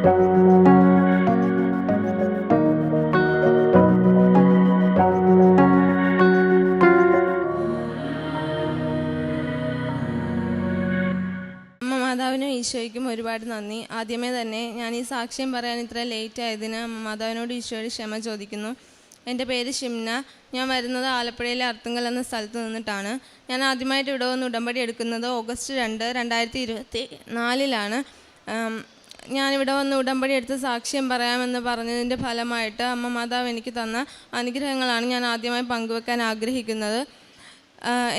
മാതാവിനും ഈശോയ്ക്കും ഒരുപാട് നന്ദി. ആദ്യമേ തന്നെ ഞാൻ ഈ സാക്ഷ്യം പറയാൻ ഇത്ര ലേറ്റ് ആയതിന് മാതാവിനോട് ഈശോയോട് ക്ഷമ ചോദിക്കുന്നു. എൻ്റെ പേര് ഷിംന. ഞാൻ വരുന്നത് ആലപ്പുഴയിലെ അർത്തുങ്കൽ എന്ന സ്ഥലത്ത് നിന്നിട്ടാണ്. ഞാൻ ആദ്യമായിട്ട് ഇവിടെ വന്ന് ഉടമ്പടി എടുക്കുന്നത് ഓഗസ്റ്റ് 2, 2024 ഞാനിവിടെ വന്ന് ഉടമ്പടി എടുത്ത് സാക്ഷ്യം പറയാമെന്ന് പറഞ്ഞതിൻ്റെ ഫലമായിട്ട് അമ്മ മാതാവ് എനിക്ക് തന്ന അനുഗ്രഹങ്ങളാണ് ഞാൻ ആദ്യമായി പങ്കുവെക്കാൻ ആഗ്രഹിക്കുന്നത്.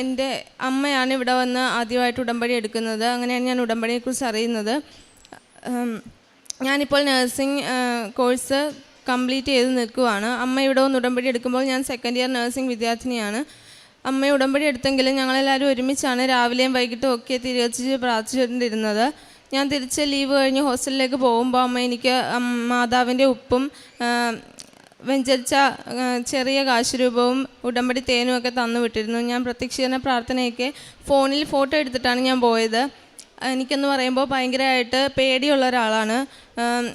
എൻ്റെ അമ്മയാണ് ഇവിടെ വന്ന് ആദ്യമായിട്ട് ഉടമ്പടി എടുക്കുന്നത്. അങ്ങനെയാണ് ഞാൻ ഉടമ്പടിയെക്കുറിച്ച് അറിയുന്നത്. ഞാനിപ്പോൾ നഴ്സിംഗ് കോഴ്സ് കംപ്ലീറ്റ് ചെയ്ത് നിൽക്കുവാണ്. അമ്മ ഇവിടെ വന്ന് ഉടമ്പടി എടുക്കുമ്പോൾ ഞാൻ സെക്കൻഡ് ഇയർ നഴ്സിംഗ് വിദ്യാർത്ഥിനിയാണ്. അമ്മ ഉടമ്പടി എടുത്തെങ്കിലും ഞങ്ങളെല്ലാവരും ഒരുമിച്ചാണ് രാവിലെയും വൈകിട്ടും ഒക്കെ തിരിച്ച് പ്രാർത്ഥിച്ചുകൊണ്ടിരുന്നത്. ഞാൻ തിരിച്ച് ലീവ് കഴിഞ്ഞ് ഹോസ്റ്റലിലേക്ക് പോകുമ്പോൾ അമ്മ എനിക്ക് മാതാവിൻ്റെ ഉപ്പും വെഞ്ചരിച്ച ചെറിയ കാശുരൂപവും ഉടമ്പടി തേനും ഒക്കെ തന്നു വിട്ടിരുന്നു. ഞാൻ പ്രത്യക്ഷീകരണ പ്രാർത്ഥനയൊക്കെ ഫോണിൽ ഫോട്ടോ എടുത്തിട്ടാണ് ഞാൻ പോയത്. എനിക്കെന്ന് പറയുമ്പോൾ ഭയങ്കരമായിട്ട് പേടിയുള്ള ഒരാളാണ്.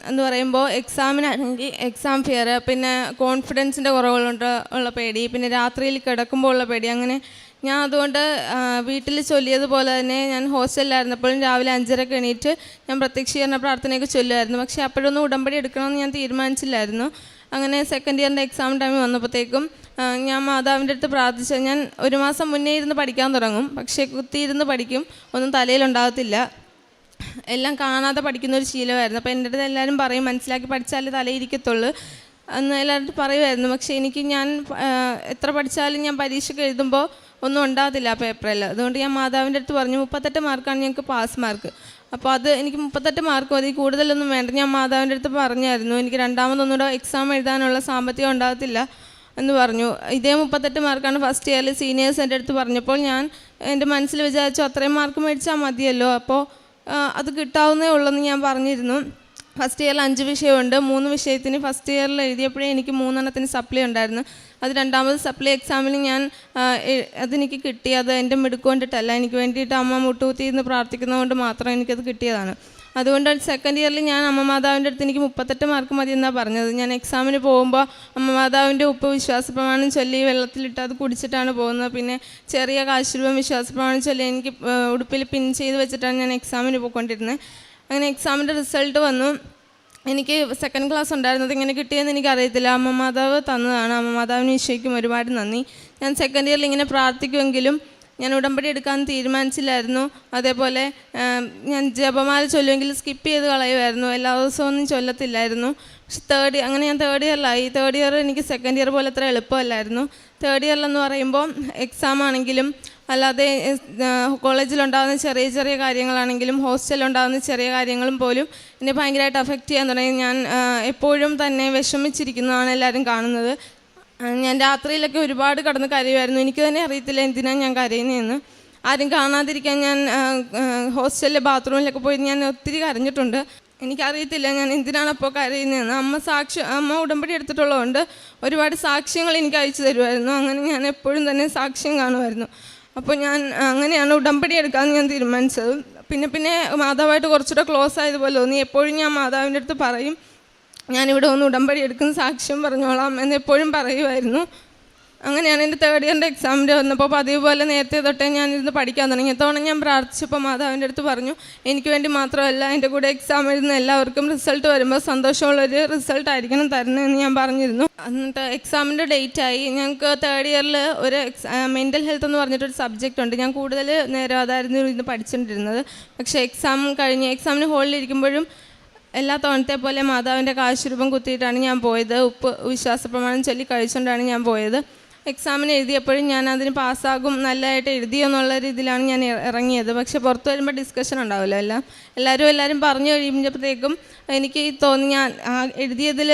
എന്ന് പറയുമ്പോൾ എക്സാമിനാണെങ്കിൽ എക്സാം ഫിയർ, പിന്നെ കോൺഫിഡൻസിൻ്റെ കുറവുകളുണ്ട് ഉള്ള പേടി, പിന്നെ രാത്രിയിൽ കിടക്കുമ്പോൾ ഉള്ള പേടി. അങ്ങനെ ഞാൻ അതുകൊണ്ട് വീട്ടിൽ ചൊല്ലിയതുപോലെ തന്നെ ഞാൻ ഹോസ്റ്റലിലായിരുന്നപ്പോഴും രാവിലെ 5:30 എണീറ്റ് ഞാൻ പ്രത്യക്ഷീകരണ പ്രാർത്ഥനയൊക്കെ ചൊല്ലുമായിരുന്നു. പക്ഷേ അപ്പോഴൊന്നും ഉടമ്പടി എടുക്കണമെന്ന് ഞാൻ തീരുമാനിച്ചില്ലായിരുന്നു. അങ്ങനെ സെക്കൻഡ് ഇയറിൻ്റെ എക്സാം ടൈം വന്നപ്പോഴത്തേക്കും ഞാൻ മാതാവിൻ്റെ അടുത്ത് പ്രാർത്ഥിച്ചു. ഞാൻ 1 മാസം മുന്നേ ഇരുന്ന് പഠിക്കാൻ തുടങ്ങും, പക്ഷേ കുത്തിയിരുന്ന് പഠിക്കും, ഒന്നും തലയിലുണ്ടാകത്തില്ല. എല്ലാം കാണാതെ പഠിക്കുന്നൊരു ശീലമായിരുന്നു. അപ്പോൾ എൻ്റെ അടുത്ത് എല്ലാവരും പറയും മനസ്സിലാക്കി പഠിച്ചാലേ തലയിരിക്കത്തുള്ളൂ എന്ന് എല്ലാവരും പറയുമായിരുന്നു. പക്ഷേ ഞാൻ എത്ര പഠിച്ചാലും ഞാൻ പരീക്ഷയ്ക്ക് എഴുതുമ്പോൾ ഒന്നും ഉണ്ടാകത്തില്ല ആ പേപ്പറിൽ. അതുകൊണ്ട് ഞാൻ മാതാവിൻ്റെ അടുത്ത് പറഞ്ഞു 38 മാർക്കാണ് ഞങ്ങൾക്ക് പാസ് മാർക്ക്. അപ്പോൾ അത് എനിക്ക് 38 മാർക്ക് മതി, കൂടുതലൊന്നും വേണ്ട. ഞാൻ മാതാവിൻ്റെ അടുത്ത് പറഞ്ഞായിരുന്നു എനിക്ക് രണ്ടാമതൊന്നുകൂടെ എക്സാം എഴുതാനുള്ള സാമ്പത്തികം ഉണ്ടാകത്തില്ല എന്ന് പറഞ്ഞു. ഇതേ 38 മാർക്കാണ് ഫസ്റ്റ് ഇയറിൽ സീനിയേഴ്സ് എൻ്റെ അടുത്ത് പറഞ്ഞപ്പോൾ ഞാൻ എൻ്റെ മനസ്സിൽ വിചാരിച്ചു അത്രയും മാർക്ക് മേടിച്ചാൽ മതിയല്ലോ, അപ്പോൾ അത് കിട്ടാവുന്നേ ഉള്ളെന്ന് ഞാൻ പറഞ്ഞിരുന്നു. ഫസ്റ്റ് ഇയറിൽ 5 വിഷയമുണ്ട്. 3 വിഷയത്തിന് ഫസ്റ്റ് ഇയറിൽ എഴുതിയപ്പോഴേ എനിക്ക് 3 സപ്ലി ഉണ്ടായിരുന്നു. അത് രണ്ടാമത് സപ്ലി എക്സാമിന് അതെനിക്ക് കിട്ടി. അത് എൻ്റെ മിടുക്ക് കൊണ്ടിട്ടല്ല, എനിക്ക് വേണ്ടിയിട്ട് അമ്മ മുട്ടുകുത്തിയിരുന്ന് പ്രാർത്ഥിക്കുന്നതുകൊണ്ട് മാത്രം എനിക്കത് കിട്ടിയതാണ്. അതുകൊണ്ട് സെക്കൻഡ് ഇയറിൽ ഞാൻ അമ്മ മാതാവിൻ്റെ അടുത്ത് എനിക്ക് 38 മാർക്ക് മതി എന്നാണ് പറഞ്ഞത്. ഞാൻ എക്സാമിന് പോകുമ്പോൾ അമ്മ മാതാവിൻ്റെ ഉപ്പ് വിശ്വാസപ്രമാണം ചൊല്ലി വെള്ളത്തിലിട്ട് അത് കുടിച്ചിട്ടാണ് പോകുന്നത്. പിന്നെ ചെറിയ കാശുരൂപം വിശ്വാസപ്രമാണം ചൊല്ലി എനിക്ക് ഉടുപ്പിൽ പിൻ ചെയ്ത് വെച്ചിട്ടാണ് ഞാൻ എക്സാമിന് പോയിക്കൊണ്ടിരുന്നത്. അങ്ങനെ എക്സാമിൻ്റെ റിസൾട്ട് വന്നു. എനിക്ക് സെക്കൻഡ് ക്ലാസ് ഉണ്ടായിരുന്നത്. ഇങ്ങനെ കിട്ടിയെന്ന് എനിക്കറിയത്തില്ല, അമ്മ മാതാവ് തന്നതാണ്. അമ്മ മാതാവിന് ഈശോയ്ക്കും ഒരുപാട് നന്ദി. ഞാൻ സെക്കൻഡ് ഇയറിൽ ഇങ്ങനെ പ്രാർത്ഥിക്കുമെങ്കിലും ഞാൻ ഉടമ്പടി എടുക്കാൻ തീരുമാനിച്ചില്ലായിരുന്നു. അതേപോലെ ഞാൻ ജപമാല ചൊല്ലുമെങ്കിൽ സ്കിപ്പ് ചെയ്ത് കളയുമായിരുന്നു, എല്ലാ ദിവസവും ഒന്നും ചൊല്ലത്തില്ലായിരുന്നു. പക്ഷെ അങ്ങനെ ഞാൻ തേർഡ് ഇയറിലായി. തേർഡ് ഇയർ എനിക്ക് സെക്കൻഡ് ഇയർ പോലെ അത്ര എളുപ്പമല്ലായിരുന്നു. തേർഡ് ഇയറിലെന്ന് പറയുമ്പോൾ എക്സാം ആണെങ്കിലും അല്ലാതെ കോളേജിലുണ്ടാകുന്ന ചെറിയ ചെറിയ കാര്യങ്ങളാണെങ്കിലും ഹോസ്റ്റലിലുണ്ടാകുന്ന ചെറിയ കാര്യങ്ങളും പോലും എന്നെ ഭയങ്കരമായിട്ട് അഫക്റ്റ് ചെയ്യാൻ തുടങ്ങി. ഞാൻ എപ്പോഴും തന്നെ വിഷമിച്ചിരിക്കുന്നതാണ് എല്ലാവരും കാണുന്നത്. ഞാൻ രാത്രിയിലൊക്കെ ഒരുപാട് കിടന്ന് കരയുമായിരുന്നു. എനിക്ക് തന്നെ അറിയത്തില്ല എന്തിനാണ് ഞാൻ കരയുന്നതെന്ന്. ആരും കാണാതിരിക്കാൻ ഞാൻ ഹോസ്റ്റലിലെ ബാത്റൂമിലൊക്കെ പോയി ഞാൻ ഒത്തിരി കരഞ്ഞിട്ടുണ്ട്. എനിക്കറിയത്തില്ല ഞാൻ എന്തിനാണ് അപ്പോൾ കരയുന്നതെന്ന്. അമ്മ ഉടമ്പടി എടുത്തിട്ടുള്ളതുകൊണ്ട് ഒരുപാട് സാക്ഷ്യങ്ങൾ എനിക്ക് അയച്ചു തരുമായിരുന്നു. അങ്ങനെ ഞാൻ എപ്പോഴും തന്നെ സാക്ഷ്യം കാണുമായിരുന്നു. അപ്പോൾ ഞാൻ അങ്ങനെയാണ് ഉടമ്പടി എടുക്കാമെന്ന് ഞാൻ തീരുമാനിച്ചത്. പിന്നെ മാതാവായിട്ട് കുറച്ചുകൂടെ ക്ലോസ് ആയതുപോലെ തോന്നി. എപ്പോഴും ഞാൻ മാതാവിൻ്റെ അടുത്ത് പറയും ഞാനിവിടെ ഒന്ന് ഉടമ്പടി എടുക്കുന്ന സാക്ഷ്യം പറഞ്ഞോളാം എന്നെപ്പോഴും പറയുമായിരുന്നു. അങ്ങനെയാണ് എൻ്റെ തേർഡ് ഇയറിൻ്റെ എക്സാമിൻ്റെ വന്നപ്പോൾ പതിവ് പോലെ നേരത്തെ തൊട്ടേ ഞാനിരുന്ന് പഠിക്കാൻ തുടങ്ങി. എത്തവണ ഞാൻ പ്രാർത്ഥിച്ചപ്പോൾ മാതാവിൻ്റെ അടുത്ത് പറഞ്ഞു എനിക്ക് വേണ്ടി മാത്രമല്ല എൻ്റെ കൂടെ എക്സാം എഴുതുന്ന എല്ലാവർക്കും റിസൾട്ട് വരുമ്പോൾ സന്തോഷമുള്ളൊരു റിസൾട്ട് ആയിരിക്കണം തരുന്നതെന്ന് ഞാൻ പറഞ്ഞിരുന്നു. എന്നിട്ട് എക്സാമിൻ്റെ ഡേറ്റായി. ഞങ്ങൾക്ക് തേർഡ് ഇയറിൽ ഒരു മെൻ്റൽ ഹെൽത്ത് എന്ന് പറഞ്ഞിട്ടൊരു സബ്ജക്റ്റ് ഉണ്ട്. ഞാൻ കൂടുതൽ നേരം അതായിരുന്നു ഇന്ന് പഠിച്ചുകൊണ്ടിരുന്നത്. പക്ഷേ എക്സാമിന് ഹോളിലിരിക്കുമ്പോഴും എല്ലാ തവണത്തെ പോലെ മാതാവിൻ്റെ കാശുരൂപം കുത്തിയിട്ടാണ് ഞാൻ പോയത്. ഉപ്പ് വിശ്വാസപ്രമാണം ചൊല്ലി കഴിച്ചുകൊണ്ടാണ് ഞാൻ പോയത്. എക്സാമിന് എഴുതിയപ്പോഴും ഞാൻ അതിന് പാസ്സാകും നല്ലതായിട്ട് എഴുതിയെന്നുള്ള രീതിയിലാണ് ഞാൻ ഇറങ്ങിയത്. പക്ഷെ പുറത്ത് വരുമ്പോൾ ഡിസ്കഷൻ ഉണ്ടാവില്ല. എല്ലാവരും പറഞ്ഞു കഴിയുമ്പോഴത്തേക്കും എനിക്ക് തോന്നി ഞാൻ എഴുതിയതിൽ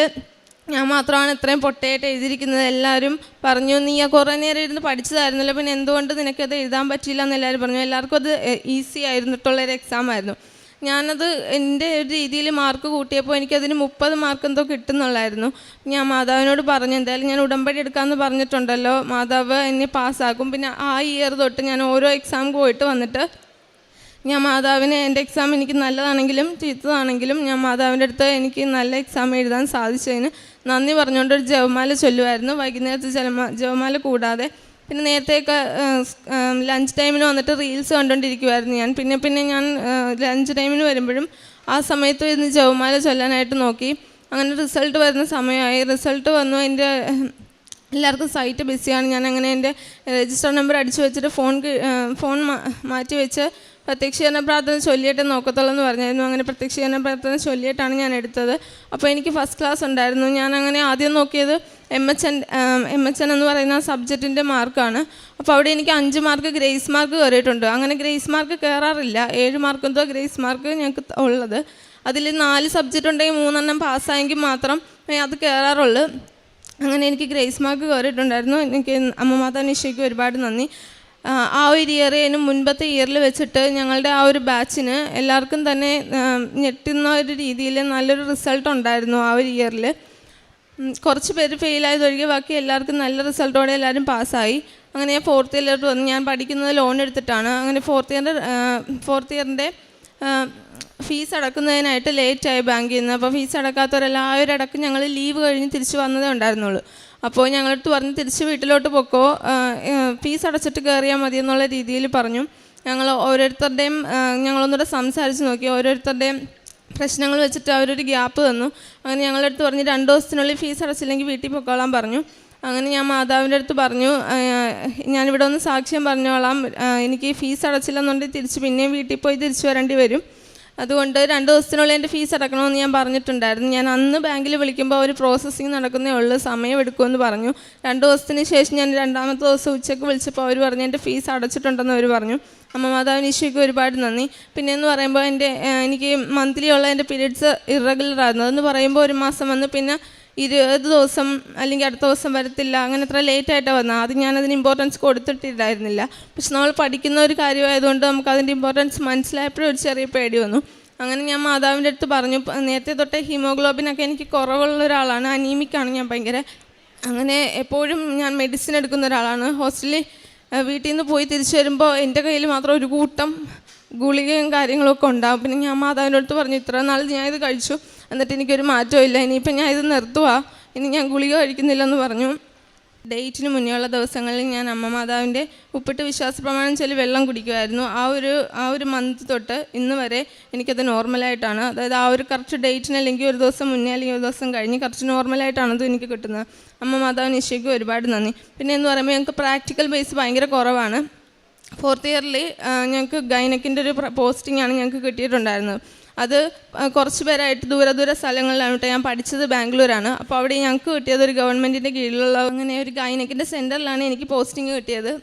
ഞാൻ മാത്രമാണ് ഇത്രയും പൊട്ടയായിട്ട് എഴുതിയിരിക്കുന്നത്. എല്ലാവരും പറഞ്ഞു നീ കുറേ നേരം ഇരുന്ന് പഠിച്ചതായിരുന്നല്ലോ, പിന്നെ എന്തുകൊണ്ട് നിനക്കത് എഴുതാൻ പറ്റിയില്ല എന്ന് എല്ലാവരും പറഞ്ഞു. എല്ലാവർക്കും അത് ഈസി ആയിരുന്നിട്ടുള്ളൊരു എക്സാം ആയിരുന്നു. ഞാനത് എൻ്റെ ഒരു രീതിയിൽ മാർക്ക് കൂട്ടിയപ്പോൾ എനിക്കതിന് 30 മാർക്ക് എന്തോ കിട്ടുന്നുള്ളായിരുന്നു. ഞാൻ മാതാവിനോട് പറഞ്ഞു എന്തായാലും ഞാൻ ഉടമ്പടി എടുക്കാമെന്ന് പറഞ്ഞിട്ടുണ്ടല്ലോ, മാതാവ് എന്നെ പാസ്സാക്കും. പിന്നെ ആ ഇയർ തൊട്ട് ഞാൻ ഓരോ എക്സാം പോയിട്ട് വന്നിട്ട് ഞാൻ മാതാവിനെ എൻ്റെ എക്സാം എനിക്ക് നല്ലതാണെങ്കിലും ചീത്തതാണെങ്കിലും ഞാൻ മാതാവിൻ്റെ അടുത്ത് എനിക്ക് നല്ല എക്സാം എഴുതാൻ സാധിച്ചതിന് നന്ദി പറഞ്ഞുകൊണ്ട് ഒരു ജപമാല ചൊല്ലുമായിരുന്നു. വൈകുന്നേരത്തെ ജപമാല കൂടാതെ പിന്നെ നേരത്തെയൊക്കെ ലഞ്ച് ടൈമിന് വന്നിട്ട് റീൽസ് കണ്ടുകൊണ്ടിരിക്കുമായിരുന്നു ഞാൻ. പിന്നെ ഞാൻ ലഞ്ച് ടൈമിന് വരുമ്പോഴും ആ സമയത്ത് ഇന്ന് ജപമാല ചൊല്ലാനായിട്ട് നോക്കി. അങ്ങനെ റിസൾട്ട് വരുന്ന സമയമായി. റിസൾട്ട് വന്നു. എൻ്റെ എല്ലാവർക്കും സൈറ്റ് ബിസിയാണ്. ഞാൻ അങ്ങനെ എൻ്റെ രജിസ്റ്റർ നമ്പർ അടിച്ചു വെച്ചിട്ട് ഫോൺ മാറ്റി വെച്ച് പ്രത്യക്ഷീകരണ പ്രാർത്ഥന ചൊല്ലിയിട്ട് നോക്കത്തുള്ളൂ എന്ന് പറഞ്ഞായിരുന്നു. അങ്ങനെ പ്രത്യക്ഷീകരണ പ്രാർത്ഥന ചൊല്ലിയിട്ടാണ് ഞാൻ എടുത്തത്. അപ്പോൾ എനിക്ക് ഫസ്റ്റ് ക്ലാസ് ഉണ്ടായിരുന്നു. ഞാൻ അങ്ങനെ ആദ്യം നോക്കിയത് MHN എന്ന് പറയുന്ന സബ്ജക്റ്റിൻ്റെ മാർക്കാണ്. അപ്പോൾ അവിടെ എനിക്ക് 5 മാർക്ക് ഗ്രേസ് മാർക്ക് കയറിയിട്ടുണ്ട്. അങ്ങനെ ഗ്രേസ് മാർക്ക് കയറാറില്ല, 7 മാർക്ക് എന്തോ ഗ്രേസ് മാർക്ക് ഞങ്ങൾക്ക് ഉള്ളത്. അതിൽ 4 സബ്ജക്റ്റ് ഉണ്ടെങ്കിൽ 3 എണ്ണം പാസ്സായെങ്കിൽ മാത്രം അത് കയറാറുള്ളൂ. അങ്ങനെ എനിക്ക് ഗ്രേസ് മാർക്ക് കയറിയിട്ടുണ്ടായിരുന്നു. എനിക്ക് അമ്മ മാതാവിന് ഈശോയ്ക്ക് ഒരുപാട് നന്ദി. ആ ഒരു ഇയറിന് മുൻപത്തെ ഇയറിൽ വെച്ചിട്ട് ഞങ്ങളുടെ ആ ഒരു ബാച്ചിന് എല്ലാവർക്കും തന്നെ ഞെട്ടുന്ന ഒരു രീതിയിൽ നല്ലൊരു റിസൾട്ട് ഉണ്ടായിരുന്നു. ആ ഒരു ഇയറിൽ കുറച്ച് പേര് ഫെയിലായതൊഴികെ ബാക്കി എല്ലാവർക്കും നല്ല റിസൾട്ടോടെ എല്ലാവരും പാസ്സായി. അങ്ങനെ ഞാൻ 4th ഇയറിലോട്ട് വന്നു. ഞാൻ പഠിക്കുന്നത് ലോൺ എടുത്തിട്ടാണ്. അങ്ങനെ 4th ഇയറിൻ്റെ ഫീസ് അടക്കുന്നതിനായിട്ട് ലേറ്റായി ബാങ്കിൽ നിന്ന്. അപ്പോൾ ഫീസ് അടക്കാത്തവരെല്ലാവരും അടക്കം ഞങ്ങൾ ലീവ് കഴിഞ്ഞ് തിരിച്ച് വന്നതേ ഉണ്ടായിരുന്നുള്ളൂ. അപ്പോൾ ഞങ്ങളടുത്ത് പറഞ്ഞ് തിരിച്ച് വീട്ടിലോട്ട് പൊക്കോ, ഫീസ് അടച്ചിട്ട് കയറിയാൽ മതി എന്നുള്ള രീതിയിൽ പറഞ്ഞു. ഞങ്ങൾ ഓരോരുത്തരുടെയും ഞങ്ങളൊന്നുകൂടെ സംസാരിച്ച് നോക്കി. ഓരോരുത്തരുടെയും പ്രശ്നങ്ങൾ വെച്ചിട്ട് അവരൊരു ഗ്യാപ്പ് തന്നു. അങ്ങനെ ഞങ്ങളടുത്ത് പറഞ്ഞ് 2 ദിവസത്തിനുള്ളിൽ ഫീസ് അടച്ചില്ലെങ്കിൽ വീട്ടിൽ പൊക്കോളാൻ പറഞ്ഞു. അങ്ങനെ ഞാൻ മാതാവിൻ്റെ അടുത്ത് പറഞ്ഞു, ഞാനിവിടെ ഒന്ന് സാക്ഷ്യം പറഞ്ഞോളാം, എനിക്ക് ഫീസ് അടച്ചില്ലെന്നുണ്ടെങ്കിൽ തിരിച്ച് പിന്നെയും വീട്ടിൽ പോയി തിരിച്ചു വരേണ്ടി വരും. അതുകൊണ്ട് 2 ദിവസത്തിനുള്ളിൽ എൻ്റെ ഫീസ് അടക്കണമെന്ന് ഞാൻ പറഞ്ഞിട്ടുണ്ടായിരുന്നു. ഞാൻ അന്ന് ബാങ്കിൽ വിളിക്കുമ്പോൾ ഒരു പ്രോസസ്സിങ് നടക്കുന്നേ ഉള്ളൂ, സമയമെടുക്കുമെന്ന് പറഞ്ഞു. 2 ദിവസത്തിന് ശേഷം ഞാൻ 2ാമത്തെ ദിവസം ഉച്ചയ്ക്ക് വിളിച്ചപ്പോൾ അവർ പറഞ്ഞു എൻ്റെ ഫീസ് അടച്ചിട്ടുണ്ടെന്ന് അവർ പറഞ്ഞു. അമ്മ മാതാവിന് ഈശോയ്ക്ക് ഒരുപാട് നന്ദി. പിന്നെയെന്ന് പറയുമ്പോൾ എനിക്ക് മന്ത്ലി ഉള്ള എൻ്റെ പീരീഡ്സ് ഇറഗുലർ ആയിരുന്നു. അതെന്ന് പറയുമ്പോൾ ഒരു മാസം വന്ന് പിന്നെ 20 ദിവസം അല്ലെങ്കിൽ അടുത്ത ദിവസം വരത്തില്ല, അങ്ങനെ അത്ര ലേറ്റായിട്ടാണ് വന്നത്. ആദ്യം ഞാനതിന് ഇമ്പോർട്ടൻസ് കൊടുത്തിട്ടില്ലായിരുന്നില്ല. പക്ഷെ നമ്മൾ പഠിക്കുന്ന ഒരു കാര്യമായതുകൊണ്ട് നമുക്ക് അതിൻ്റെ ഇമ്പോർട്ടൻസ് മനസ്സിലായപ്പോഴും ഒരു ചെറിയ പേടി വന്നു. അങ്ങനെ ഞാൻ മാതാവിൻ്റെ അടുത്ത് പറഞ്ഞു, നേരത്തെ തൊട്ടേ ഹീമോഗ്ലോബിനൊക്കെ എനിക്ക് കുറവുള്ള ഒരാളാണ്, അനീമിക്കാണ് ഞാൻ ഭയങ്കര. അങ്ങനെ എപ്പോഴും ഞാൻ മെഡിസിൻ എടുക്കുന്ന ഒരാളാണ്. ഹോസ്റ്റലിൽ വീട്ടിൽ നിന്ന് പോയി തിരിച്ചു വരുമ്പോൾ എൻ്റെ കയ്യിൽ മാത്രം ഒരു കൂട്ടം ഗുളികയും കാര്യങ്ങളൊക്കെ ഉണ്ടാകും. പിന്നെ ഞാൻ മാതാവിൻ്റെ അടുത്ത് പറഞ്ഞു, ഇത്ര നാൾ ഞാൻ ഇത് കഴിച്ചു, എന്നിട്ട് എനിക്കൊരു മാറ്റവും ഇല്ല, ഇനിയിപ്പം ഞാൻ ഇത് നിർത്തുക, ഇനി ഞാൻ ഗുളിക കഴിക്കുന്നില്ലെന്ന് പറഞ്ഞു. ഡേറ്റിന് മുന്നേ ഉള്ള ദിവസങ്ങളിൽ ഞാൻ അമ്മ മാതാവിൻ്റെ ഉപ്പിട്ട് വിശ്വാസ പ്രമാണം ചൊല്ലി വെള്ളം കുടിക്കുമായിരുന്നു. ആ ഒരു മന്ത് തൊട്ട് ഇന്ന് വരെ എനിക്കത് നോർമലായിട്ടാണ്. അതായത് ആ ഒരു കറക്റ്റ് ഡേറ്റിന് അല്ലെങ്കിൽ ഒരു ദിവസം മുന്നേ അല്ലെങ്കിൽ ഒരു ദിവസം കഴിഞ്ഞ് കറക്റ്റ് നോർമലായിട്ടാണത് എനിക്ക് കിട്ടുന്നത്. അമ്മ മാതാവിന് ഈശോയ്ക്ക് ഒരുപാട് നന്ദി. പിന്നെ എന്ന് പറയുമ്പോൾ ഞങ്ങൾക്ക് പ്രാക്ടിക്കൽ ബേസ് ഭയങ്കര കുറവാണ്. 4th ഇയറിൽ ഞങ്ങൾക്ക് ഗൈനക്കിൻ്റെ ഒരു പോസ്റ്റിംഗാണ് ഞങ്ങൾക്ക് കിട്ടിയിട്ടുണ്ടായിരുന്നത്. അത് കുറച്ച് പേരായിട്ട് ദൂര സ്ഥലങ്ങളിലാണ് കേട്ടോ. ഞാൻ പഠിച്ചത് ബാംഗ്ലൂരാണ്. അപ്പോൾ അവിടെ ഞങ്ങൾക്ക് കിട്ടിയത് ഒരു ഗവൺമെൻറ്റിൻ്റെ കീഴിലുള്ള അങ്ങനെ ഒരു ഗൈനക്കിൻ്റെ സെൻറ്ററിലാണ് എനിക്ക് പോസ്റ്റിംഗ് കിട്ടിയത്.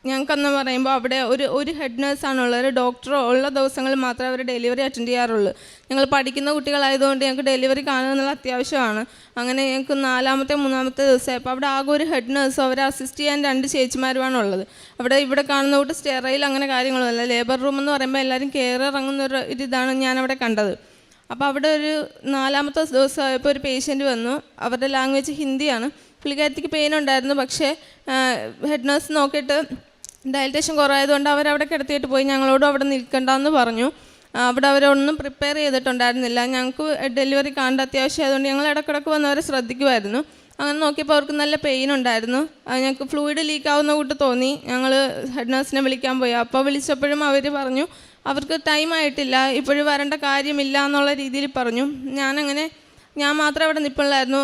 ഞങ്ങൾക്കെന്ന് പറയുമ്പോൾ അവിടെ ഒരു ഹെഡ് നേഴ്സാണുള്ളത്. ഡോക്ടറോ ഉള്ള ദിവസങ്ങളിൽ മാത്രമേ അവർ ഡെലിവറി അറ്റൻഡ് ചെയ്യാറുള്ളൂ. ഞങ്ങൾ പഠിക്കുന്ന കുട്ടികളായതുകൊണ്ട് ഞങ്ങൾക്ക് ഡെലിവറി കാണുക എന്നുള്ള അത്യാവശ്യമാണ്. അങ്ങനെ ഞങ്ങൾക്ക് 4ാമത്തെ 3ാമത്തെ ദിവസമായപ്പോൾ അവിടെ ആകെ ഒരു ഹെഡ് നേഴ്സും അവരെ അസിസ്റ്റ് ചെയ്യാൻ 2 ചേച്ചിമാരുമാണ് ഉള്ളത്. ഇവിടെ കാണുന്ന കൂട്ട് സ്റ്റെറൈൽ അങ്ങനെ കാര്യങ്ങളല്ല. ലേബർ റൂം എന്ന് പറയുമ്പോൾ എല്ലാവരും കയറി ഇറങ്ങുന്ന ഇതാണ് ഞാനവിടെ കണ്ടത്. അപ്പോൾ അവിടെ ഒരു 4ാമത്തെ ദിവസമായപ്പോൾ ഒരു പേഷ്യൻറ്റ് വന്നു. അവരുടെ ലാംഗ്വേജ് ഹിന്ദിയാണ്. പുള്ളിക്കാരത്തിക്ക് പെയിൻ ഉണ്ടായിരുന്നു. പക്ഷേ ഹെഡ് നേഴ്സ് നോക്കിയിട്ട് ഡയലറ്റേഷൻ കുറവായതുകൊണ്ട് അവരവിടെ കിടത്തിയിട്ട് പോയി. ഞങ്ങളോടും അവിടെ നിൽക്കണ്ടെന്ന് പറഞ്ഞു. അവിടെ അവരൊന്നും പ്രിപ്പയർ ചെയ്തിട്ടുണ്ടായിരുന്നില്ല. ഞങ്ങൾക്ക് ഡെലിവറി കാണേണ്ട അത്യാവശ്യമായതുകൊണ്ട് ഞങ്ങൾ ഇടയ്ക്കിടയ്ക്ക് വന്നവരെ ശ്രദ്ധിക്കുമായിരുന്നു. അങ്ങനെ നോക്കിയപ്പോൾ അവർക്ക് നല്ല പെയിൻ ഉണ്ടായിരുന്നു. ഞങ്ങൾക്ക് ഫ്ലൂയിഡ് ലീക്കാവുന്ന കൂട്ട് തോന്നി. ഞങ്ങൾ ഹെഡ് നേഴ്സിനെ വിളിക്കാൻ പോയി. അപ്പോൾ വിളിച്ചപ്പോഴും അവർ പറഞ്ഞു അവർക്ക് ടൈം ആയിട്ടില്ല, ഇപ്പോഴും വരേണ്ട കാര്യമില്ല എന്നുള്ള രീതിയിൽ പറഞ്ഞു. ഞാൻ മാത്രം അവിടെ നിൽപ്പുള്ളായിരുന്നു.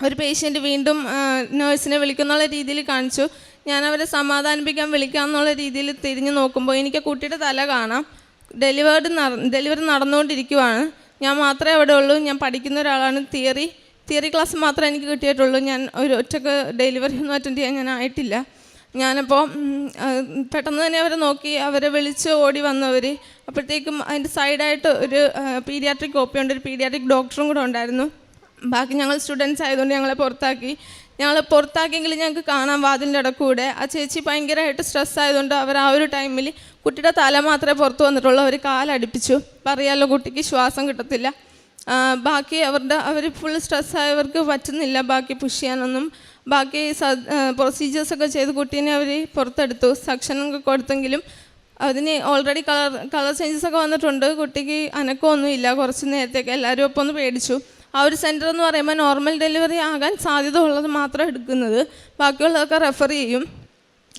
ഒരു പേഷ്യൻറ്റ് വീണ്ടും നേഴ്സിനെ വിളിക്കുന്നുള്ള രീതിയിൽ കാണിച്ചു. ഞാൻ അവരെ സമാധാനിപ്പിക്കാൻ വിളിക്കാമെന്നുള്ള രീതിയിൽ തിരിഞ്ഞ് നോക്കുമ്പോൾ എനിക്ക് കുട്ടിയുടെ തല കാണാം. ഡെലിവറി നടന്നുകൊണ്ടിരിക്കുവാണ്. ഞാൻ മാത്രമേ അവിടെ ഉള്ളൂ. ഞാൻ പഠിക്കുന്ന ഒരാളാണ്. തിയറി ക്ലാസ് മാത്രമേ എനിക്ക് കിട്ടിയിട്ടുള്ളൂ. ഞാൻ ഒരു ഒറ്റക്ക് ഡെലിവറി ഒന്നും അറ്റൻഡ് ചെയ്യാൻ ഞാൻ ആയിട്ടില്ല. ഞാനപ്പോൾ പെട്ടെന്ന് തന്നെ അവരെ നോക്കി, അവരെ വിളിച്ച് ഓടി വന്നവർ. അപ്പോഴത്തേക്കും അതിൻ്റെ സൈഡായിട്ട് ഒരു പീഡിയാട്രിക് OP ഉണ്ട്, ഒരു പീഡിയാട്രിക് ഡോക്ടറും കൂടെ ഉണ്ടായിരുന്നു. ബാക്കി ഞങ്ങൾ സ്റ്റുഡൻസ് ആയതുകൊണ്ട് ഞങ്ങളെ പുറത്താക്കിയെങ്കിലും ഞങ്ങൾക്ക് കാണാൻ വാതിലിൻ്റെ ഇടക്കൂടെ. ആ ചേച്ചി ഭയങ്കരമായിട്ട് സ്ട്രെസ് ആയതുകൊണ്ട് അവർ ആ ഒരു ടൈമിൽ കുട്ടിയുടെ തല മാത്രമേ പുറത്ത് വന്നിട്ടുള്ളൂ. അവർ കാലടിപ്പിച്ചു. പറയാമല്ലോ, കുട്ടിക്ക് ശ്വാസം കിട്ടത്തില്ല. ബാക്കി അവർ ഫുൾ സ്ട്രെസ്സായവർക്ക് പറ്റുന്നില്ല ബാക്കി പുഷ് ചെയ്യാനൊന്നും. ബാക്കി പ്രൊസീജിയേഴ്സൊക്കെ ചെയ്ത് കുട്ടീനെ അവർ പുറത്തെടുത്തു. സക്ഷനൊക്കെ കൊടുത്തെങ്കിലും അതിന് ഓൾറെഡി കളർ ചേഞ്ചസ് ഒക്കെ വന്നിട്ടുണ്ട്. കുട്ടിക്ക് അനക്കമൊന്നുമില്ല. കുറച്ച് നേരത്തേക്ക് എല്ലാവരും ഒപ്പം ഒന്ന് പേടിച്ചു. ആ ഒരു സെൻറ്റർ എന്ന് പറയുമ്പോൾ നോർമൽ ഡെലിവറി ആകാൻ സാധ്യത ഉള്ളത് മാത്രം എടുക്കുന്നത്, ബാക്കിയുള്ളതൊക്കെ റെഫർ ചെയ്യും.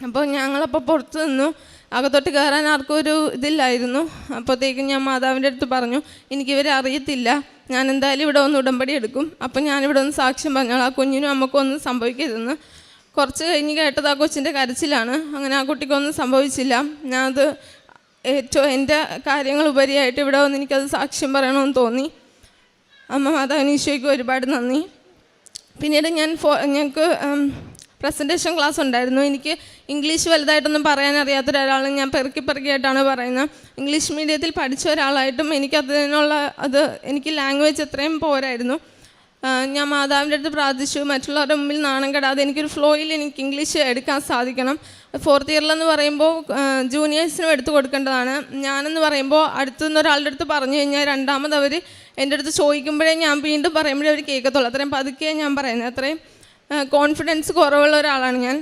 അപ്പോൾ ഞങ്ങളപ്പോൾ പുറത്ത് നിന്നു. അകത്തോട്ട് കയറാൻ ആർക്കും ഒരു ഇതില്ലായിരുന്നു. അപ്പോഴത്തേക്കും ഞാൻ മാതാവിൻ്റെ അടുത്ത് പറഞ്ഞു, എനിക്കിവരെ അറിയത്തില്ല, ഞാൻ എന്തായാലും ഇവിടെ ഒന്ന് ഉടമ്പടി എടുക്കും, അപ്പം ഞാനിവിടെ ഒന്ന് സാക്ഷ്യം പറഞ്ഞോളാം, ആ കുഞ്ഞിനും അമ്മക്കും ഒന്നും സംഭവിക്കരുതെന്ന്. കുറച്ച് കഴിഞ്ഞ് കേട്ടത് ആ കൊച്ചിൻ്റെ കരച്ചിലാണ്. അങ്ങനെ ആ കുട്ടിക്കൊന്നും സംഭവിച്ചില്ല. ഞാനത് ഏറ്റവും എൻ്റെ കാര്യങ്ങൾ ഉപരിയായിട്ട് ഇവിടെ വന്ന് എനിക്കത് സാക്ഷ്യം പറയണമെന്ന് തോന്നി. അമ്മ മാതാവിന് ഈശോയ്ക്ക് ഒരുപാട് നന്ദി. പിന്നീട് ഞങ്ങൾക്ക് പ്രസൻറ്റേഷൻ ക്ലാസ് ഉണ്ടായിരുന്നു. എനിക്ക് ഇംഗ്ലീഷ് വലുതായിട്ടൊന്നും പറയാനറിയാത്തൊരാളാണ്. ഞാൻ പെറുക്കിയായിട്ടാണ് പറയുന്നത്. ഇംഗ്ലീഷ് മീഡിയത്തിൽ പഠിച്ച ഒരാളായിട്ടും എനിക്ക് ലാംഗ്വേജ് അത്രയും പോരായിരുന്നു. ഞാൻ മാതാവിൻ്റെ അടുത്ത് പ്രാർത്ഥിച്ചു, മറ്റുള്ളവരുടെ മുമ്പിൽ നാണം കെടാതെ എനിക്കൊരു ഫ്ലോയിൽ എനിക്ക് ഇംഗ്ലീഷ് എടുക്കാൻ സാധിക്കണം. 4th ഇയറിലെന്ന് പറയുമ്പോൾ ജൂനിയേഴ്സിനും എടുത്തു കൊടുക്കേണ്ടതാണ്. ഞാനെന്ന് പറയുമ്പോൾ അടുത്തുനിന്ന് ഒരാളുടെ അടുത്ത് പറഞ്ഞു കഴിഞ്ഞാൽ രണ്ടാമത് അവർ എൻ്റെ അടുത്ത് ചോദിക്കുമ്പോഴേ ഞാൻ വീണ്ടും പറയുമ്പോഴേ അവർ കേൾക്കത്തുള്ളൂ. അത്രയും പതുക്കെ ഞാൻ പറയുന്നത്. അത്രയും കോൺഫിഡൻസ് കുറവുള്ള ഒരാളാണ് ഞാൻ.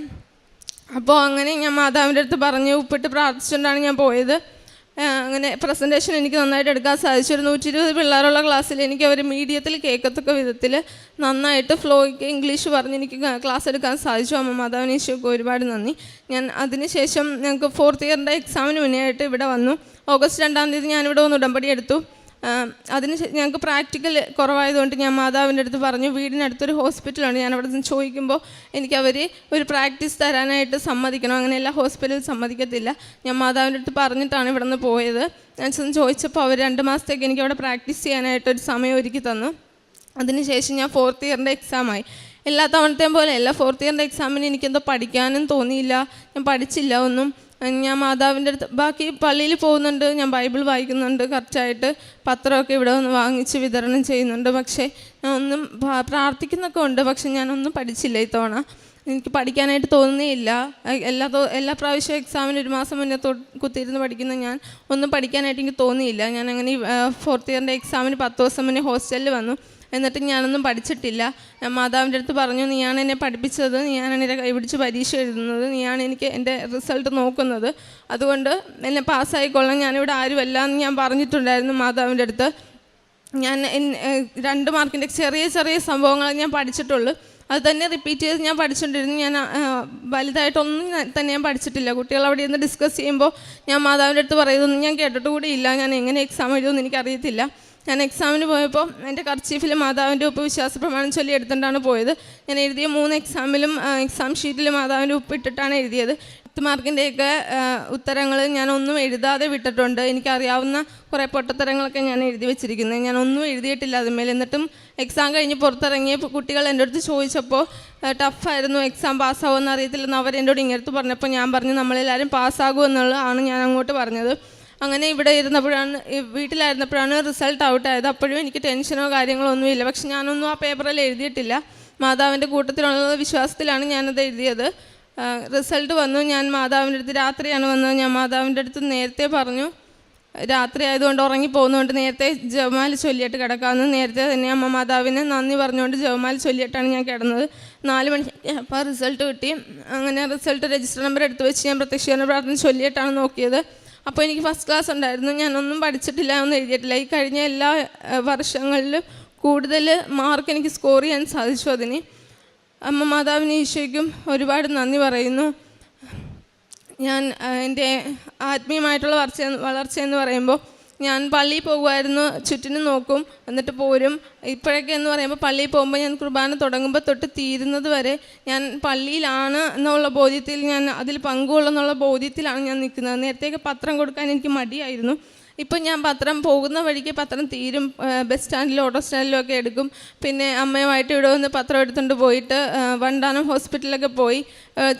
അപ്പോൾ അങ്ങനെ ഞാൻ മാതാവിൻ്റെ അടുത്ത് പറഞ്ഞ് ഉപ്പിട്ട് പ്രാർത്ഥിച്ചുകൊണ്ടാണ് ഞാൻ പോയത്. അങ്ങനെ പ്രസൻറ്റേഷൻ എനിക്ക് നന്നായിട്ട് എടുക്കാൻ സാധിച്ചു. ഒരു 120 പിള്ളേരുള്ള ക്ലാസ്സിൽ എനിക്ക് അവർ മീഡിയത്തിൽ കേൾക്കത്തക്ക വിധത്തിൽ നന്നായിട്ട് ഫ്ലോയ്ക്ക് ഇംഗ്ലീഷ് പറഞ്ഞ് എനിക്ക് ക്ലാസ് എടുക്കാൻ സാധിച്ചു. അമ്മ മാതാവിന് ഈശോയ്ക്ക് ഒരുപാട് നന്ദി. ഞാൻ അതിനുശേഷം ഞങ്ങൾക്ക് 4th ഇയറിൻ്റെ എക്സാമിന് മുന്നേ ആയിട്ട് ഇവിടെ വന്നു. ഓഗസ്റ്റ് 2-ാം തീയതി ഞാനിവിടെ വന്ന് ഉടമ്പടി എടുത്തു. അതിന് ഞങ്ങൾക്ക് പ്രാക്ടിക്കൽ കുറവായതുകൊണ്ട് ഞാൻ മാതാവിൻ്റെ അടുത്ത് പറഞ്ഞു, വീടിനടുത്തൊരു ഹോസ്പിറ്റലുണ്ട്, ഞാൻ അവിടെ നിന്ന് ചോദിക്കുമ്പോൾ എനിക്കവർ ഒരു പ്രാക്ടീസ് തരാനായിട്ട് സമ്മതിക്കണം. അങ്ങനെ എല്ലാ ഹോസ്പിറ്റലിൽ സമ്മതിക്കത്തില്ല. ഞാൻ മാതാവിൻ്റെ അടുത്ത് പറഞ്ഞിട്ടാണ് ഇവിടെ നിന്ന് പോയത്. ഞാൻ ചെന്ന് ചോദിച്ചപ്പോൾ അവർ 2 മാസത്തേക്ക് എനിക്ക് അവിടെ പ്രാക്ടീസ് ചെയ്യാനായിട്ടൊരു സമയം ഒരുക്കി തന്നു. അതിനുശേഷം ഞാൻ 4th ഇയറിൻ്റെ എക്സാമായി. എല്ലാ തവണത്തെയും പോലെ 4th ഇയറിൻ്റെ എക്സാമിന് എനിക്കെന്തോ പഠിക്കാനും തോന്നിയില്ല. ഞാൻ പഠിച്ചില്ല ഒന്നും. ഞാൻ മാതാവിൻ്റെ അടുത്ത് ബാക്കി പള്ളിയിൽ പോകുന്നുണ്ട്, ഞാൻ ബൈബിൾ വായിക്കുന്നുണ്ട്, കറക്റ്റായിട്ട് പത്രമൊക്കെ ഇവിടെ ഒന്ന് വാങ്ങിച്ച് വിതരണം ചെയ്യുന്നുണ്ട്. പക്ഷേ ഞാൻ ഒന്നും പ്രാർത്ഥിക്കുന്നൊക്കെ ഉണ്ട്. പക്ഷെ ഞാനൊന്നും പഠിച്ചില്ല ഇത്തവണ. എനിക്ക് പഠിക്കാനായിട്ട് തോന്നുന്നേയില്ല. എല്ലാ പ്രാവശ്യവും എക്സാമിന് 1 മാസം മുന്നേ കുത്തിയിരുന്ന് പഠിക്കുന്ന ഞാൻ ഒന്നും പഠിക്കാനായിട്ട് എനിക്ക് തോന്നിയില്ല. ഞാൻ അങ്ങനെ 4th ഇയറിൻ്റെ എക്സാമിന് 10 ദിവസം മുന്നേ ഹോസ്റ്റലിൽ വന്നു. എന്നിട്ട് ഞാനൊന്നും പഠിച്ചിട്ടില്ല. ഞാൻ മാതാവിൻ്റെ അടുത്ത് പറഞ്ഞു, നീയാണ് എന്നെ പഠിപ്പിച്ചത്, നീയാണ് എന്നെ കൈപിടിച്ച് പരീക്ഷ എഴുതുന്നത്, നീയാണ് എനിക്ക് എൻ്റെ റിസൾട്ട് നോക്കുന്നത്, അതുകൊണ്ട് എന്നെ പാസ്സായിക്കൊള്ളാം, ഞാനിവിടെ ആരുമല്ല എന്ന് ഞാൻ പറഞ്ഞിട്ടുണ്ടായിരുന്നു മാതാവിൻ്റെ അടുത്ത്. ഞാൻ 2 മാർക്കിൻ്റെ ചെറിയ സംഭവങ്ങൾ ഞാൻ പഠിച്ചിട്ടുള്ളൂ. അത് തന്നെ റിപ്പീറ്റ് ചെയ്ത് ഞാൻ പഠിച്ചുകൊണ്ടിരുന്നു. ഞാൻ വലുതായിട്ടൊന്നും തന്നെ ഞാൻ പഠിച്ചിട്ടില്ല. കുട്ടികൾ അവിടെ ഇരുന്ന് ഡിസ്കസ് ചെയ്യുമ്പോൾ ഞാൻ മാതാവിൻ്റെ അടുത്ത് പറയുന്നതൊന്നും ഞാൻ കേട്ടിട്ട് കൂടി ഇല്ല. ഞാൻ എങ്ങനെ എക്സാം എഴുതുമെന്ന് എനിക്കറിയത്തില്ല. ഞാൻ എക്സാമിന് പോയപ്പോൾ എൻ്റെ കർച്ചീഫിൽ മാതാവിൻ്റെ ഉപ്പ് വിശ്വാസ പ്രമാണം ചൊല്ലി എടുത്തിട്ടാണ് പോയത്. ഞാൻ എഴുതിയ 3 എക്സാമിലും എക്സാം ഷീറ്റിൽ മാതാവിൻ്റെ ഉപ്പ് ഇട്ടിട്ടാണ് എഴുതിയത്. 10 മാർക്കിൻ്റെയൊക്കെ ഉത്തരങ്ങൾ ഞാനൊന്നും എഴുതാതെ വിട്ടിട്ടുണ്ട്. എനിക്കറിയാവുന്ന കുറേ പൊട്ടത്തരങ്ങളൊക്കെ ഞാൻ എഴുതി വെച്ചിരിക്കുന്നത്. ഞാനൊന്നും എഴുതിയിട്ടില്ല അതുമേൽ. എന്നിട്ടും എക്സാം കഴിഞ്ഞ് പുറത്തിറങ്ങിയ കുട്ടികൾ എൻ്റെ അടുത്ത് ചോദിച്ചപ്പോൾ ടഫായിരുന്നു, എക്സാം പാസ്സാകുമെന്ന് അറിയത്തില്ലെന്ന് അവർ എന്നോട് ഇങ്ങടുത്ത് പറഞ്ഞപ്പോൾ ഞാൻ പറഞ്ഞു നമ്മളെല്ലാവരും പാസ്സാകുമെന്നുള്ളതാണ് ഞാൻ അങ്ങോട്ട് പറഞ്ഞത്. അങ്ങനെ ഇവിടെ വീട്ടിലായിരുന്നപ്പോഴാണ് റിസൾട്ട് ഔട്ടായത്. അപ്പോഴും എനിക്ക് ടെൻഷനോ കാര്യങ്ങളോ ഒന്നുമില്ല. പക്ഷെ ഞാനൊന്നും ആ പേപ്പറിൽ എഴുതിയിട്ടില്ല. മാതാവിൻ്റെ കൂട്ടത്തിലുള്ള വിശ്വാസത്തിലാണ് ഞാനത് എഴുതിയത്. റിസൾട്ട് വന്നു. ഞാൻ മാതാവിൻ്റെ അടുത്ത് രാത്രിയാണ് വന്നത്. ഞാൻ മാതാവിൻ്റെ അടുത്ത് നേരത്തെ പറഞ്ഞു, രാത്രി ആയതുകൊണ്ട് ഉറങ്ങിപ്പോകുന്നതുകൊണ്ട് നേരത്തെ ജപമാല ചൊല്ലിയിട്ട് കിടക്കാമെന്ന്. നേരത്തെ തന്നെ അമ്മ മാതാവിന് നന്ദി പറഞ്ഞുകൊണ്ട് ജപമാല ചൊല്ലിയിട്ടാണ് ഞാൻ കിടന്നത്. 4 മണിക്ക് അപ്പോൾ റിസൾട്ട് കിട്ടി. അങ്ങനെ റിസൾട്ട് രജിസ്റ്റർ നമ്പർ എടുത്ത് വെച്ച് ഞാൻ പ്രത്യക്ഷീകരണ പ്രാർത്ഥന ചൊല്ലിയിട്ടാണ് നോക്കിയത്. അപ്പോൾ എനിക്ക് ഫസ്റ്റ് ക്ലാസ് ഉണ്ടായിരുന്നു. ഞാനൊന്നും പഠിച്ചിട്ടില്ല, ഒന്നും എഴുതിയിട്ടില്ല. ഈ കഴിഞ്ഞ എല്ലാ വർഷങ്ങളിലും കൂടുതൽ മാർക്ക് എനിക്ക് സ്കോർ ചെയ്യാൻ സാധിച്ചു. അതിന് അമ്മ മാതാവിന് ഈശോയ്ക്കും ഒരുപാട് നന്ദി പറയുന്നു. ഞാൻ എൻ്റെ ആത്മീയമായിട്ടുള്ള വളർച്ച എന്ന് പറയുമ്പോൾ ഞാൻ പള്ളിയിൽ പോകുമായിരുന്നു, ചുറ്റിനും നോക്കും, എന്നിട്ട് പോരും. ഇപ്പോഴൊക്കെ എന്ന് പറയുമ്പോൾ പള്ളിയിൽ പോകുമ്പോൾ ഞാൻ കുർബാന തുടങ്ങുമ്പോൾ തൊട്ട് തീരുന്നത് വരെ ഞാൻ പള്ളിയിലാണ് എന്നുള്ള ബോധ്യത്തിൽ, ഞാൻ അതിൽ പങ്കുകൊള്ളുന്നുള്ള ബോധ്യത്തിലാണ് ഞാൻ നിൽക്കുന്നത്. നേരത്തെയൊക്കെ പത്രം കൊടുക്കാൻ എനിക്ക് മടിയായിരുന്നു. ഇപ്പം ഞാൻ പത്രം പോകുന്ന വഴിക്ക് പത്രം തീരും. ബസ് സ്റ്റാൻഡിലും ഓട്ടോ സ്റ്റാൻഡിലും ഒക്കെ എടുക്കും. പിന്നെ അമ്മയുമായിട്ട് ഇവിടെ വന്ന് പത്രം എടുത്തുകൊണ്ട് പോയിട്ട് വണ്ടാനം ഹോസ്പിറ്റലിലൊക്കെ പോയി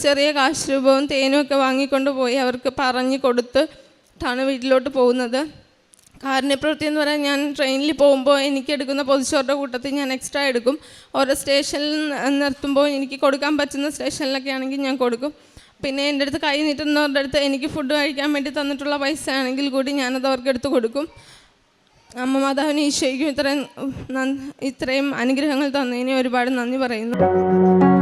ചെറിയ കാശ് രൂപവും തേനും ഒക്കെ വാങ്ങിക്കൊണ്ട് പോയി അവർക്ക് പറഞ്ഞു കൊടുത്തിട്ടാണ് വീട്ടിലോട്ട് പോകുന്നത്. കാരുണ്യപ്രവൃത്തി എന്ന് പറയാൻ ഞാൻ ട്രെയിനിൽ പോകുമ്പോൾ എനിക്ക് എടുക്കുന്ന പൊതിച്ചോറിൻ്റെ കൂട്ടത്തിൽ ഞാൻ എക്സ്ട്രാ എടുക്കും. ഓരോ സ്റ്റേഷനിൽ നിർത്തുമ്പോൾ എനിക്ക് കൊടുക്കാൻ പറ്റുന്ന സ്റ്റേഷനിലൊക്കെ ആണെങ്കിൽ ഞാൻ കൊടുക്കും. പിന്നെ എൻ്റെ അടുത്ത് കൈ നീട്ടുന്നവരുടെ അടുത്ത് എനിക്ക് ഫുഡ് കഴിക്കാൻ വേണ്ടി തന്നിട്ടുള്ള പൈസ ആണെങ്കിൽ കൂടി ഞാനത് അവർക്ക് എടുത്ത് കൊടുക്കും. അമ്മ മാതാവിന് ഈശോയ്ക്കും ഇത്രയും അനുഗ്രഹങ്ങൾ തന്നതിന് ഒരുപാട് നന്ദി പറയുന്നു.